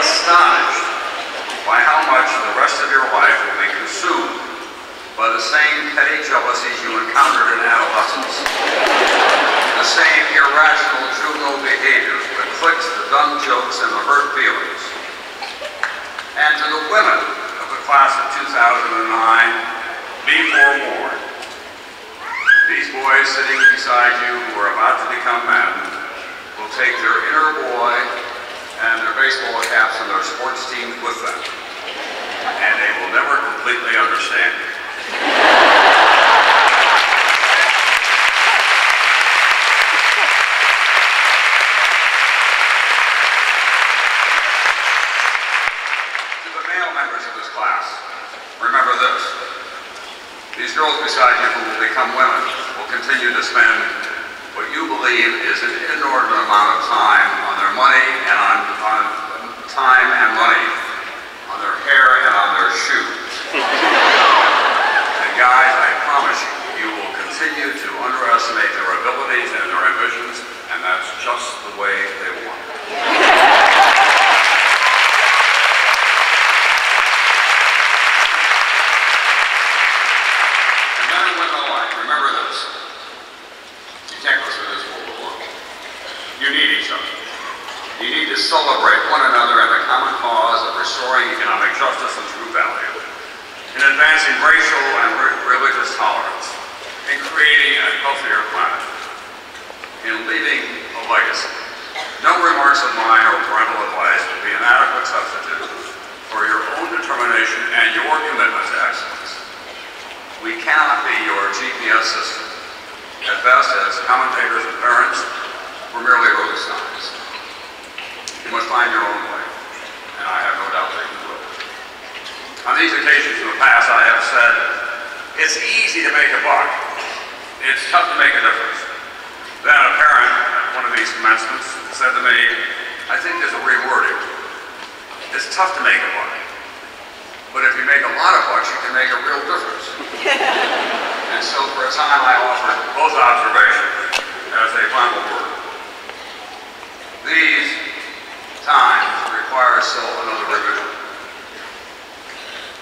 astonished by how much the rest of your life will be consumed by the same petty jealousies you encountered in adolescence, the same irrational juvenile behavior, the cliques, the dumb jokes, and the hurt feelings. And to the women of the class of 2009, be forewarned. These boys sitting beside you who are about to become men will take their inner boy and their baseball caps and their sports teams with them. And they will never completely understand it. To the male members of this class, remember this. These girls beside you who will become women will continue to spend what you believe is an inordinate amount of time on their money and on time and money, on their hair and on their shoes. And guys, I promise you, you will continue to underestimate their abilities and their ambitions, and that's just the way they want it. And men and women alike, remember this. You can't go through this world alone. You need each other. You need to celebrate one another in the common cause of restoring economic justice and true value, in advancing racial and religious tolerance, in creating a healthier planet, in leaving a legacy. No remarks of mine or parental advice will be an adequate substitute for your own determination and your commitment to excellence. We cannot be your GPS system. At best, as commentators and parents, we're merely road signs. You must find your own way, and I have no doubt that you will. On these occasions in the past, I have said, it's easy to make a buck. It's tough to make a difference. Then a parent at one of these commencements said to me, I think there's a rewording. It's tough to make a buck, but if you make a lot of bucks, you can make a real difference. And so for a time, I offered both observations as a final word. These times require still another revision.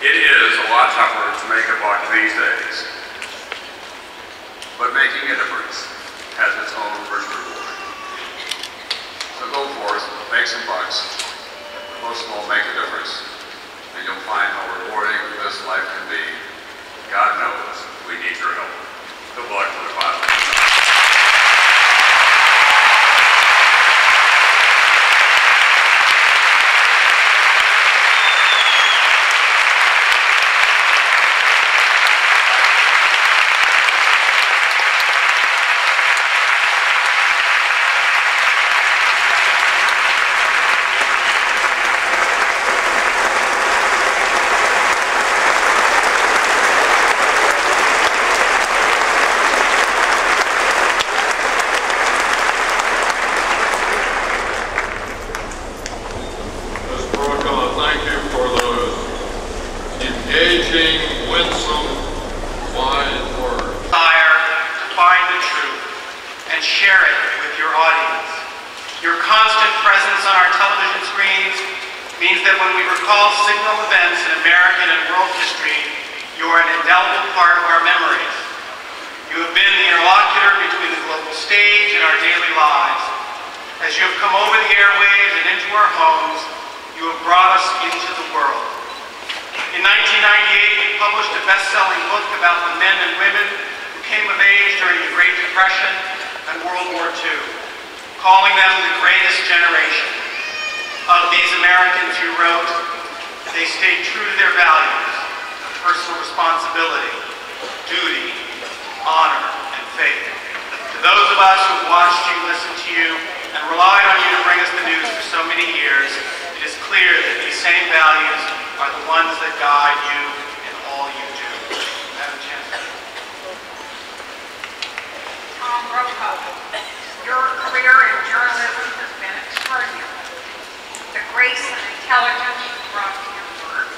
It is a lot tougher to make a buck these days, but making a difference has its own rich reward. So go forth, make some bucks, but most of all, make a difference, and you'll find how rewarding this life can be. God knows we need your help. Good luck to the class. Tom Brokaw, your career in journalism has been extraordinary. The grace and intelligence you brought to your work,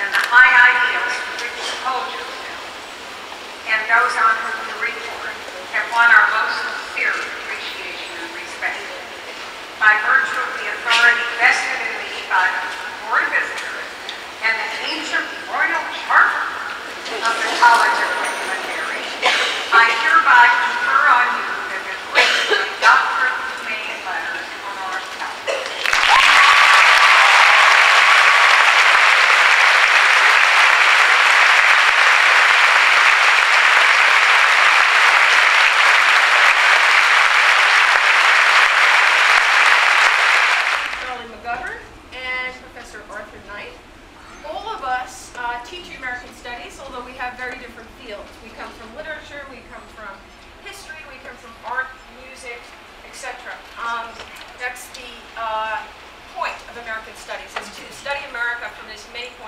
and the high ideals for which you hold yourself, and those on whom you report, have won our most sincere appreciation and respect. By virtue of the authority vested in me by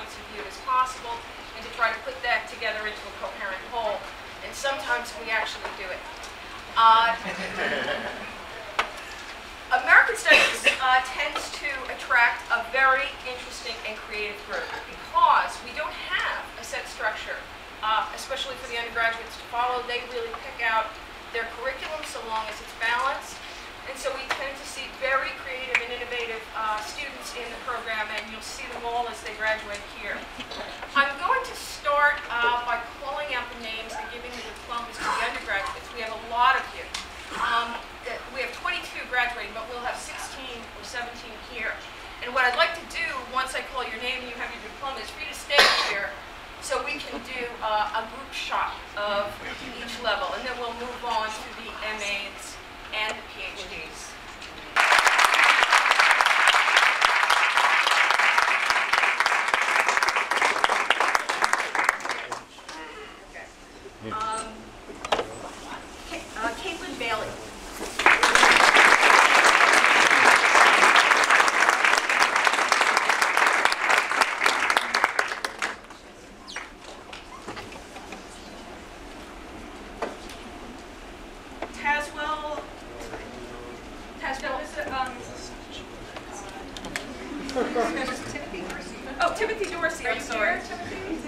points of view as possible, and to try to put that together into a coherent whole. And sometimes we actually do it. American Studies tends to attract a very interesting and creative group because we don't have a set structure, especially for the undergraduates to follow. They really pick out their curriculum so long as it's balanced. And so we tend to see very creative and innovative students in the program, and you'll see them all as they graduate here. I'm going to start by calling out the names and giving the diplomas to the undergraduates. We have a lot of you. We have 22 graduating, but we'll have 16 or 17 here. And what I'd like to do, once I call your name and you have your diploma, is for you to stay here so we can do a group shot of each level, and then we'll move on to the MAs and the PhDs. Caitlin Bailey. Timothy Dorsey, are you here? Is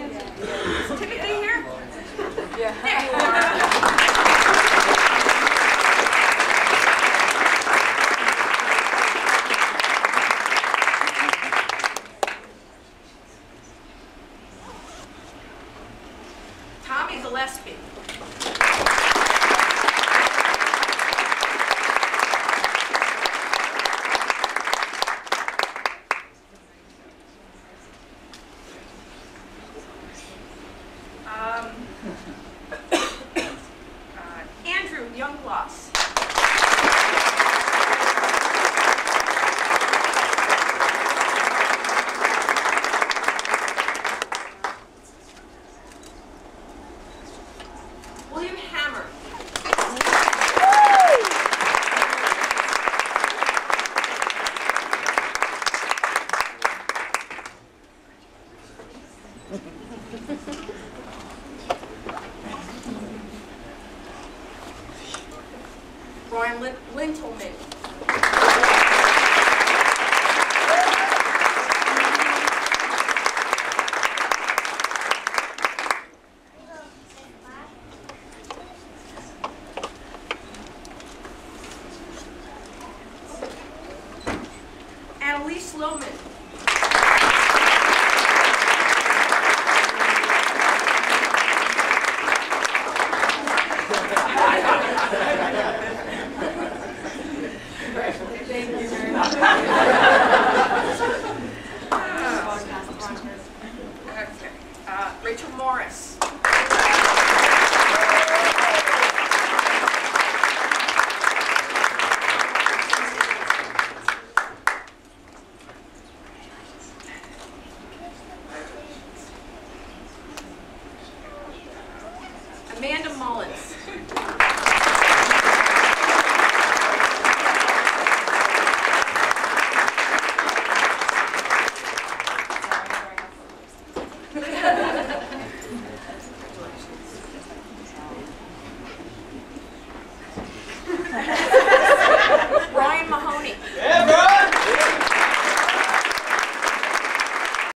Timothy here? Yeah. There you are. Tommy Gillespie. Andrew Youngbloss. William Hammer. Brian Lintelman. Annalise Lohman. Thank you very much.